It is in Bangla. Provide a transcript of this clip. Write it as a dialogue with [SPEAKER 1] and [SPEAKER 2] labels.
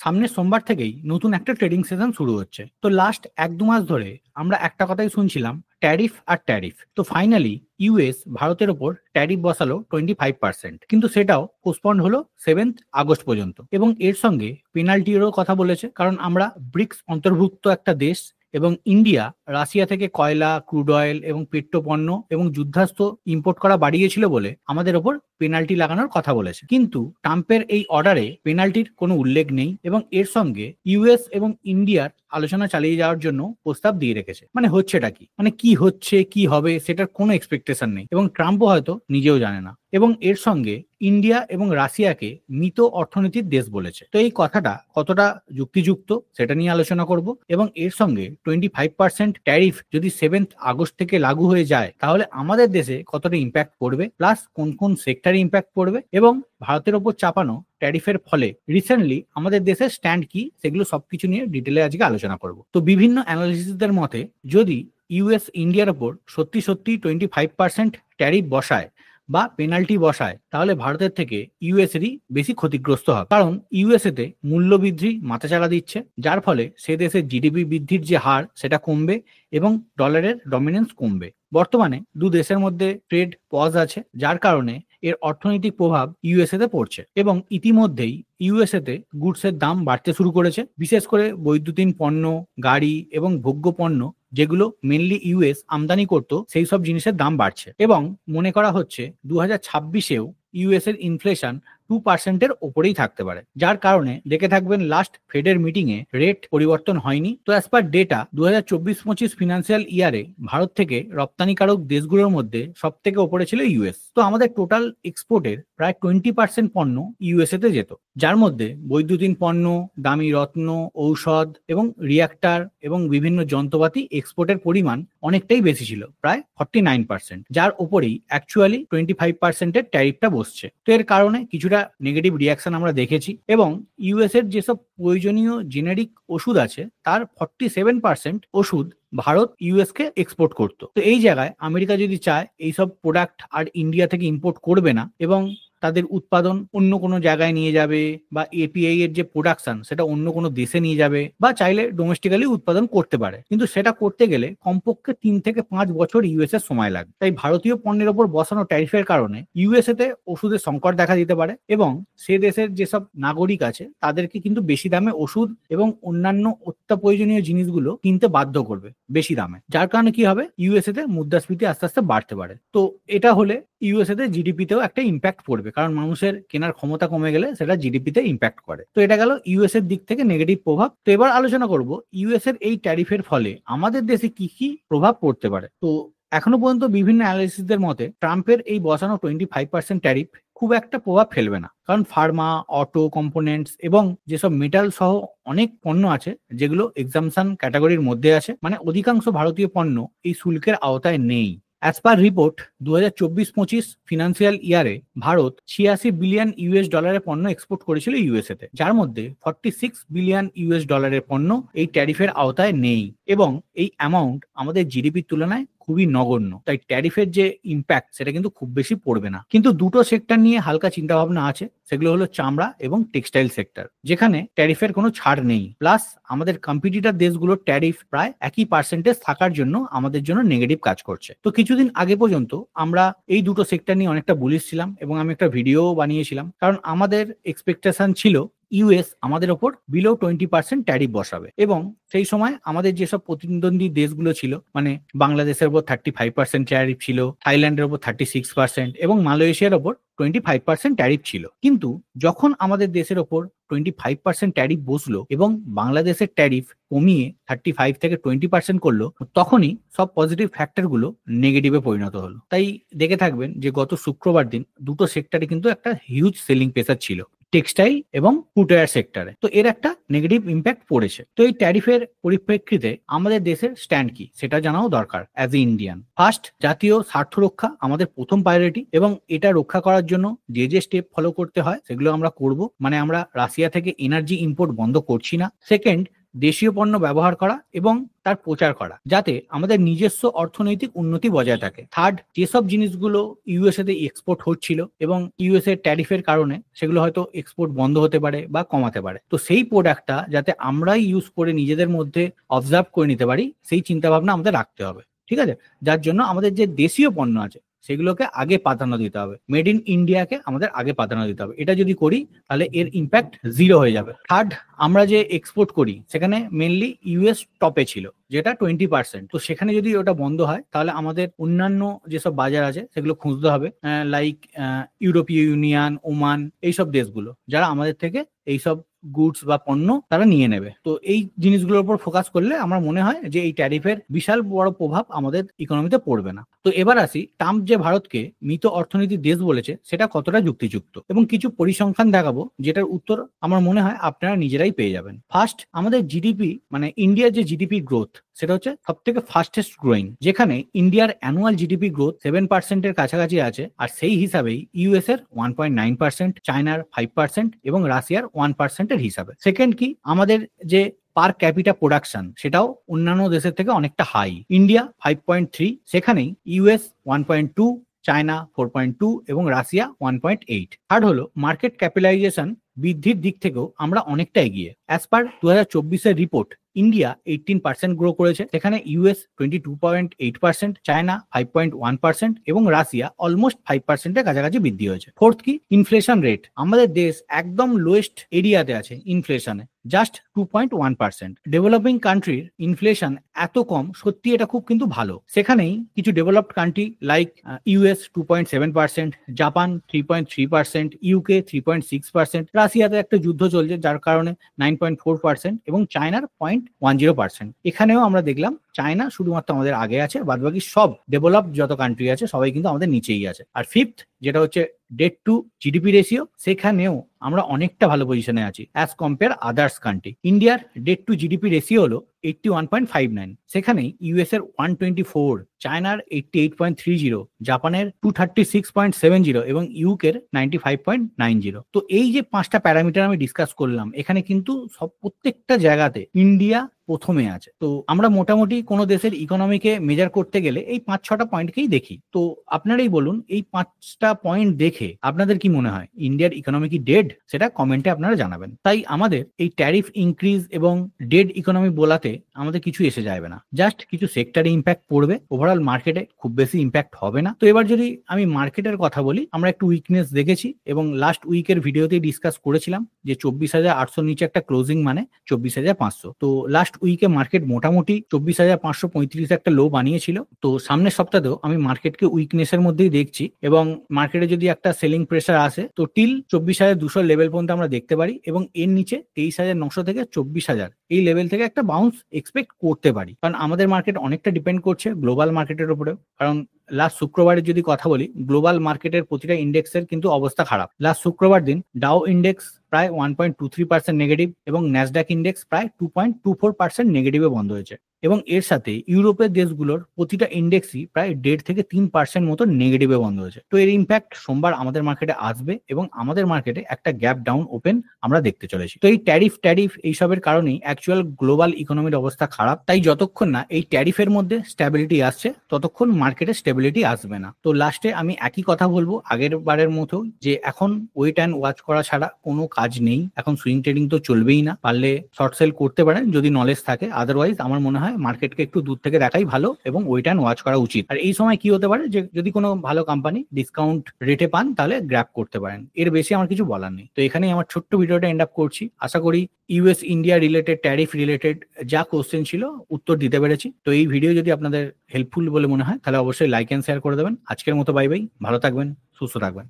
[SPEAKER 1] সামনের সোমবার থেকেই নতুন একটা ট্রেডিং সেশন শুরু হচ্ছে। তো লাস্ট 1-2 মাস ধরে আমরা একটা কথাই শুনছিলাম, ট্যারিফ আর ট্যারিফ। তো ফাইনালি ইউএস ভারতের ওপর ট্যারিফ বসালো 25%, কিন্তু সেটাও পোস্টপন্ড হলো 7 আগস্ট পর্যন্ত। এবং এর সঙ্গে পেনাল্টিরও কথা বলেছে, কারণ আমরা ব্রিক্স অন্তর্ভুক্ত একটা দেশ এবং ইন্ডিয়া রাশিয়া থেকে কয়লা, ক্রুড অয়েল এবং পেট্রোপণ্য এবং যুদ্ধাস্ত্র ইম্পোর্ট করা বাড়িয়েছিল বলে আমাদের ওপর পেনাল্টি লাগানোর কথা বলেছে। কিন্তু ট্রাম্পের এই অর্ডারে পেনাল্টির কোনো উল্লেখ নেই এবং এর সঙ্গে ইউএস এবং ইন্ডিয়ার আলোচনা চালিয়ে যাওয়ার জন্য প্রস্তাব দিয়ে রেখেছে। মানে হচ্ছেটা কি, মানে কি হচ্ছে কি হবে সেটার কোনো এক্সপেকটেশন নেই এবং ট্রাম্পও হয়তো নিজেও জানে না। এবং এর সঙ্গে ইন্ডিয়া এবং রাশিয়াকে মৃত অর্থনীতির দেশ বলেছে। তো এই কথাটা কতটা যুক্তিযুক্ত সেটা নিয়ে আলোচনা করব। এবং এর সঙ্গে 25% ট্যারিফ যদি 7 আগস্ট থেকে লাগু হয়ে যায় তাহলে আমাদের দেশে কতটা ইম্প্যাক্ট পড়বে, প্লাস কোন কোন সেক্টরে ইম্প্যাক্ট পড়বে এবং ভারতের ওপর চাপানো ট্যারিফের ফলে রিসেন্টলি আমাদের দেশের স্ট্যান্ড কি, সেগুলো সবকিছু নিয়ে ডিটেলে আজকে আলোচনা করব। তো বিভিন্ন অ্যানালিসিসদের মতে যদি ইউএস ইন্ডিয়ার ওপর সত্যি সত্যি 25% ট্যারিফ বসায় বা পেনাল্টি বসায় তাহলে ভারতের থেকে ইউএসএরই বেশি ক্ষতিগ্রস্ত হবে, কারণ ইউএসএতে মূল্যবৃদ্ধি মাথাচাড়া দিচ্ছে, যার ফলে সে দেশের জিডিপি বৃদ্ধির যে হার সেটা কমবে এবং ডলারের ডমিনেন্স কমবে। বর্তমানে দু দেশের মধ্যে ট্রেড পজ আছে, যার কারণে এর অর্থনৈতিক প্রভাব ইউএসএতে পড়ছে এবং ইতিমধ্যেই ইউএসএতে গুডসের দাম বাড়তে শুরু করেছে, বিশেষ করে বৈদ্যুতিন পণ্য, গাড়ি এবং ভোগ্য পণ্য যেগুলো মেনলি ইউএস আমদানি করত সেই সব জিনিসের দাম বাড়ছে এবং মনে করা হচ্ছে 2026-এও ইউএস এর ইনফ্লেশন 2%-এর ওপরেই থাকতে পারে, যার কারণে দেখে থাকবেন লাস্ট ফেডের মিটিং এ রেট পরিবর্তন হয়নি। তো অ্যাজ পার ডেটা 2024-25 ফিনান্সিয়াল ইয়ারে ভারত থেকে রপ্তানিকারক দেশগুলোর মধ্যে সব থেকে ওপরে ছিল ইউএস। তো আমাদের টোটাল এক্সপোর্টের প্রায় 20% পণ্য ইউএসএ তে যেত, যার মধ্যে বৈদ্যুতিন পণ্য, দামি রত্ন, ঔষধ এবং রিয়াক্টার এবং বিভিন্ন যন্ত্রপাতি এক্সপোর্টের পরিমাণ অনেকটাই বেশি ছিল, প্রায় 49%, যার উপরেই অ্যাকচুয়ালি 25%-এর ট্যারিফটা বসছে। তো এর কারণে কিছুটা নেগেটিভ রিয়াকশন আমরা দেখেছি এবং ইউএস এর যেসব প্রয়োজনীয় জেনেরিক ওষুধ আছে তার 47% ওষুধ ভারত ইউএস কে এক্সপোর্ট করতো। তো এই জায়গায় আমেরিকা যদি চায় এইসব প্রোডাক্ট আর ইন্ডিয়া থেকে ইম্পোর্ট করবে না এবং তাদের উৎপাদন অন্য কোনো জায়গায় নিয়ে যাবে বা এপিআই এর যে প্রোডাকশন সেটা অন্য কোনো দেশে নিয়ে যাবে বা চাইলে ডোমেস্টিক্যালি উৎপাদন করতে পারে, কিন্তু সেটা করতে গেলে কমপক্ষে 3 থেকে 5 বছর ইউএস এর সময় লাগবে। তাই ভারতীয় পণ্যের ওপর বসানো ট্যারিফের কারণে ইউএসএ তে ওষুধের সংকট দেখা দিতে পারে এবং সে দেশের যেসব নাগরিক আছে তাদেরকে কিন্তু বেশি দামে ওষুধ এবং অন্যান্য অত্যাপ্রয়োজনীয় জিনিসগুলো কিনতে বাধ্য করবে বেশি দামে, যার কারণে কি হবে, ইউএসএ তে মুদ্রাস্ফীতি আস্তে আস্তে বাড়তে পারে। তো এটা হলে ইউএসএ তে জিডিপিতেও একটা ইম্প্যাক্ট পড়বে, কারণ মানুষের কেনার ক্ষমতা কমে গেলে সেটা জিডিপিতে ইম্প্যাক্ট করে। তো এটা গেল ইউএস এর দিক থেকে নেগেটিভ প্রভাব। তো এবার আলোচনা করব ইউএস এর এই ট্যারিফের ফলে আমাদের দেশে কি কি প্রভাব পড়তে পারে। তো এখনো পর্যন্ত বিভিন্ন অ্যানালিসিসদের মতে ট্রাম্পের এই বসানো 25% ট্যারিফ খুব একটা প্রভাব ফেলবে না, কারণ ফার্মা, অটো কম্পোনেন্টস এবং যেসব মেটাল সহ অনেক পণ্য আছে যেগুলো এক্সামশন ক্যাটাগরির মধ্যে আছে, মানে অধিকাংশ ভারতীয় পণ্য এই শুল্কের আওতায় নেই। অ্যাজ পার রিপোর্ট 2024-25 ফিনান্সিয়াল ইয়ারে ভারত 86 বিলিয়ন ইউএস ডলারের পণ্য এক্সপোর্ট করেছিল ইউএসএ তে, যার মধ্যে 46 বিলিয়ন ইউএস ডলারের পণ্য এই ট্যারিফের আওতায় নেই এবং এই অ্যামাউন্ট আমাদের জিডিপির তুলনায় খুবই নগণ্য। তাই ট্যারিফের যে ইম্প্যাক্ট সেটা কিন্তু খুব বেশি পড়বে না। কিন্তু দুটো সেক্টর নিয়ে হালকা চিন্তা ভাবনা আছে, সেগুলো হলো চামড়া এবং টেক্সটাইল সেক্টর, যেখানে ট্যারিফের কোনো ছাড় নেই, প্লাস আমাদের কম্পিটিটর দেশগুলোর ট্যারিফ প্রায় একই পার্সেন্টেজ থাকার জন্য আমাদের জন্য নেগেটিভ কাজ করছে। তো কিছুদিন আগে পর্যন্ত আমরা এই দুটো সেক্টর নিয়ে অনেকটা বুলিশ ছিলাম এবং আমি একটা ভিডিও বানিয়েছিলাম, কারণ আমাদের এক্সপেকটেশন ছিল ইউএস আমাদের ওপর বিলো 20% ট্যারিফ বসাবে এবং সেই সময় আমাদের যেসব প্রতিদ্বন্দ্বী দেশগুলো ছিল, মানে বাংলাদেশের উপর 35% ট্যারিফ ছিল, থাইল্যান্ডের উপর 36% এবং মালয়েশিয়ার ওপর 25% ট্যারিফ ছিল। কিন্তু যখন আমাদের দেশের ওপর 25% ট্যারিফ বসলো এবং বাংলাদেশের ট্যারিফ কমিয়ে 35 থেকে 20% করলো, তখনই সব পজিটিভ ফ্যাক্টরগুলো নেগেটিভে পরিণত হলো। তাই দেখে থাকবেন যে গত শুক্রবার দিন দুটো সেক্টরে কিন্তু একটা হিউজ সেলিং প্রেসার ছিল, টেক্সটাইল এবং ফুটওয়্যার সেক্টরে। তো এর একটা নেগেটিভ ইম্প্যাক্ট পড়েছে। তো এই ট্যারিফের পরিপ্রেক্ষিতে আমাদের দেশের স্ট্যান্ড কি সেটা জানাও দরকার অ্যাজ এ ইন্ডিয়ান। ফার্স্ট, জাতীয় স্বার্থ রক্ষা আমাদের প্রথম প্রায়োরিটি এবং এটা রক্ষা করার জন্য যে যে স্টেপ ফলো করতে হয় সেগুলো আমরা করব, মানে আমরা রাশিয়া থেকে এনার্জি ইম্পোর্ট বন্ধ করছি না। সেকেন্ড, দেশীয় পণ্য ব্যবহার করা এবং তার প্রচার করা, যাতে আমাদের নিজস্ব অর্থনৈতিক উন্নতি বজায় থাকে। থার্ড, যেসব জিনিসগুলো ইউএসএ তে এক্সপোর্ট হচ্ছিল এবং ইউএসএ ট্যারিফের কারণে সেগুলো হয়তো এক্সপোর্ট বন্ধ হতে পারে বা কমাতে পারে, তো সেই প্রোডাক্টটা যাতে আমরাই ইউজ করে নিজেদের মধ্যে অবজার্ভ করে নিতে পারি, সেই চিন্তা ভাবনা আমাদের রাখতে হবে। ঠিক আছে, যার জন্য আমাদের যে দেশীয় পণ্য আছে সেগুলোকে আগে প্রাধান্য দিতে হবে, মেড ইন ইন্ডিয়াকে আমাদের আগে প্রাধান্য দিতে হবে। এটা যদি করি তাহলে এর ইম্প্যাক্ট জিরো হয়ে যাবে। থার্ড, আমরা যে এক্সপোর্ট করি সেখানে মেনলি ইউএস টপে ছিল, যেটা 20%। তো সেখানে যদি ওটা বন্ধ হয় তাহলে আমাদের অন্যান্য যেসব বাজার আছে সেগুলো খুঁজতে হবে, লাইক ইউরোপীয় ইউনিয়ন, ওমান, এইসব দেশগুলো যারা আমাদের থেকে এইসব গুডস বা পণ্য তারা নিয়ে নেবে। তো এই জিনিসগুলোর উপর ফোকাস করলে আমার মনে হয় যে এই ট্যারিফের বিশাল বড় প্রভাব আমাদের ইকোনমিতে পড়বে না। তো এবার আসি, ট্রাম্প যে ভারতকে মৃত অর্থনীতির দেশ বলেছে সেটা কতটা যুক্তিযুক্ত, এবং কিছু পরিসংখ্যান দেখাবো যেটার উত্তর আমার মনে হয় আপনারা নিজেরাই পেয়ে যাবেন। ফার্স্ট, আমাদের জিডিপি মানে ইন্ডিয়ার যে জিডিপি গ্রোথ সেটা হচ্ছে সব থেকে ফাস্টেস্ট গ্রোয়িং, যেখানে ইন্ডিয়ার অ্যানুয়াল জিডিপি গ্রোথ 7% কাছাকাছি আছে, আর সেই হিসাবেই ইউএস এর 1.9%, চায়নার 5% এবং রাশিয়ার 1% হিসাবে। সেকেন্ড কি, আমাদের যে পার ক্যাপিটা প্রোডাকশন সেটাও অন্যান্য দেশের থেকে অনেকটা হাই। ইন্ডিয়া 5.3, সেখানেই ইউএস 1.2, চায়না 4.2 এবং রাশিয়া 1.8। থার্ড হলো মার্কেট ক্যাপিটালাইজেশন বৃদ্ধির দিক থেকেও আমরা অনেকটা এগিয়ে। অ্যাজ পার 2024-এর রিপোর্ট, ইন্ডিয়া 18% গ্রো করেছে, সেখানে ইউএস 22.8%, চায়না 5.1% এবং রাশিয়া অলমোস্ট 5%-এর কাছাকাছি বৃদ্ধি হয়েছে। ফোর্থ কি, ইনফ্লেশন রেট, আমাদের দেশ একদম লোয়েস্ট এরিয়াতে আছে ইনফ্লেশনে, জাস্ট 2.1%। ডেভেলপিং কান্ট্রির ইনফ্লেশন এত কম, সত্যি এটা খুব কিন্তু ভালো। সেখানেই কিছু developed country like US 2.7%, Japan 3.3%, UK 3.6%, রাশিয়াতে একটা যুদ্ধ চলছে যার কারণে 9.4% এবং চায়নার 0.10%। এখানেও আমরা দেখলাম চায়না শুধুমাত্র আমাদের আগে আছে, বাদবাকি সব ডেভেলপড যত কান্ট্রি আছে সবাই কিন্তু আমাদের নিচেই আছে। আর ফিফথ, যেটা হচ্ছে ডেট টু জিডিপি রেশিও, সেখানেও আমরা অনেকটা ভালো পজিশনে আছি অ্যাজ কম্পেয়ার আদার্স কান্ট্রি। ইন্ডিয়ার ডেট টু জিডিপি রেশিও হলো 81.59, সেখানে ইউএস এর 124, চায়নার 88.30, জাপানের 236.70 এবং ইউকের 95.90। তো এই যে 5টা প্যারামিটার আমি ডিসকাস করলাম, এখানে কিন্তু সব প্রত্যেকটা জায়গাতে ইন্ডিয়া প্রথমে আছে। তো আমরা মোটামুটি কোনো দেশের ইকোনমিকে মেজার করতে গেলে এই 5-6টা পয়েন্টকেই দেখি। তো আপনারাই বলুন, এই 5টা পয়েন্ট দেখে আপনাদের কি মনে হয় ইন্ডিয়ার ইকোনমি কি ডেড? সেটা কমেন্টে আপনারা জানাবেন। তাই আমাদের এই ট্যারিফ ইনক্রিজ এবং ডেড ইকোনমি বলাতে আমাদের কিছু এসে যাবে না, জাস্ট কিছু সেক্টরে ইম্প্যাক্ট পড়বে, ওভারঅল মার্কেটে খুব বেশি ইম্প্যাক্ট হবে না। তো এবার যদি আমি মার্কেটের কথা বলি, আমরা একটু উইকনেস দেখেছি এবং লাস্ট উইকের ভিডিওতেই ডিসকাস করেছিলাম যে 24,800 নিচে একটা ক্লোজিং মানে 24,500। তো লাস্ট উইকে মার্কেট মোটামুটি 24,535 একটা লো বানিয়েছিল। তো সামনের সপ্তাহেও আমি মার্কেটকে উইকনেসের মধ্যেই দেখছি, এবং মার্কেটে যদি একটা সেলিং প্রেসার আসে তো টিল 24,200 লেভেল পর্যন্ত আমরা দেখতে পারি, এবং এর নিচে 23,900 থেকে 24,000 এই লেভেল থেকে একটা বাউন্স এক্সপেক্ট করতে পারি, কারণ আমাদের মার্কেট অনেকটা ডিপেন্ড করছে গ্লোবাল মার্কেটের উপরেও। কারণ লাস্ট শুক্রবারের যদি কথা বলি, গ্লোবাল মার্কেটের প্রতিটা ইন্ডেক্সের কিন্তু অবস্থা খারাপ। লাস্ট শুক্রবার দিন ডাও ইন্ডেক্স প্রায় 1.23% নেগেটিভ এবং ন্যাসডাক ইন্ডেক্স প্রায় 2.24% নেগেটিভে বন্ধ হয়েছে, এবং এর সাথে ইউরোপের দেশগুলোর প্রতিটা ইন্ডেক্সই প্রায় 1.5 থেকে 3% মতো নেগেটিভে বন্ধ হয়েছে। তো এর ইম্প্যাক্ট সোমবার আমাদের মার্কেটে আসবে, এবং আমাদের মার্কেটে একটা গ্যাপ ডাউন ওপেন আমরা দেখতে চলেছি। তো এই ট্যারিফ এইসবের কারণেই অ্যাকচুয়াল গ্লোবাল ইকোনমির অবস্থা খারাপ। তাই যতক্ষণ না এই ট্যারিফের মধ্যে স্ট্যাবিলিটি আসছে ততক্ষণ মার্কেটে স্টেবিলিটি আসবে না। তো লাস্টে আমি একই কথা বলবো আগের বারের মতো, যে এখন ওয়েট অ্যান্ড ওয়াচ করা ছাড়া কোনো কাজ নেই। এখন সুইং ট্রেডিং তো চলবেই না, পারলে শর্ট সেল করতে পারেন যদি নলেজ থাকে, আদারওয়াইজ আমার মনে হয় মার্কেটকে একটু দূর থেকে দেখাই ভালো এবং ওয়েট অ্যান্ড ওয়াচ করা উচিত। আর এই সময় কি হতে পারে, যে যদি কোনো ভালো কোম্পানি ডিসকাউন্ট রেটে পান তাহলে গ্র্যাব করতে পারেন। এর বেশি আমার কিছু বলার নেই। তো এখানেই আমার ছোট্ট ভিডিওটা এন্ড আপ করছি। আশা করি US India related, tariff related যা কোশ্চেন ছিল উত্তর দিতে পেরেছি। তো এই ভিডিও যদি আপনাদের হেল্পফুল বলে মনে হয় তাহলে অবশ্যই লাইক এন্ড শেয়ার করে দেবেন। আজকের মতো বাই বাই, ভালো থাকবেন, সুস্থ থাকবেন।